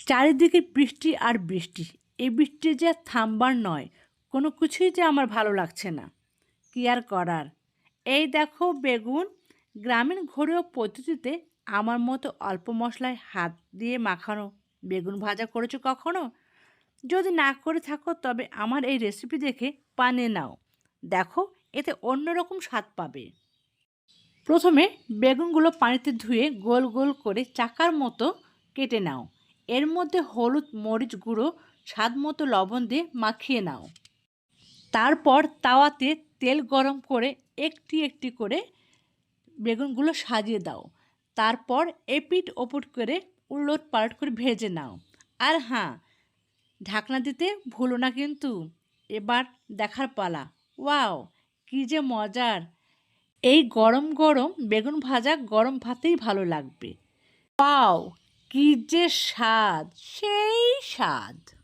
চারিদিকে বৃষ্টি আর বৃষ্টি। এই বৃষ্টি যে থামবার নয়, কোনো কিছুই যে আমার ভালো লাগছে না। কী আর করার। এই দেখো বেগুন। গ্রামীণ ঘরোয়া পদ্ধতিতে আমার মতো অল্প মশলায় হাত দিয়ে মাখানো বেগুন ভাজা করেছো কখনো? যদি না করে থাকো তবে আমার এই রেসিপি দেখে বানিয়ে নাও। দেখো, এতে অন্যরকম স্বাদ পাবে। প্রথমে বেগুনগুলো পানিতে ধুয়ে গোল গোল করে চাকার মতো কেটে নাও। এর মধ্যে হলুদ, মরিচ গুঁড়ো, স্বাদ মতো লবণ দিয়ে মাখিয়ে নাও। তারপর তাওয়াতে তেল গরম করে একটি একটি করে বেগুনগুলো সাজিয়ে দাও। তারপর এপিঠ ওপট করে উলট পালট করে ভেজে নাও। আর হ্যাঁ, ঢাকনা দিতে ভুলো না কিন্তু। এবার দেখার পালা। ওয়াও, কী যে মজার! এই গরম গরম বেগুন ভাজা গরম ভাতেই ভালো লাগবে। ওয়াও, কী যে স্বাদ! সেই স্বাদ!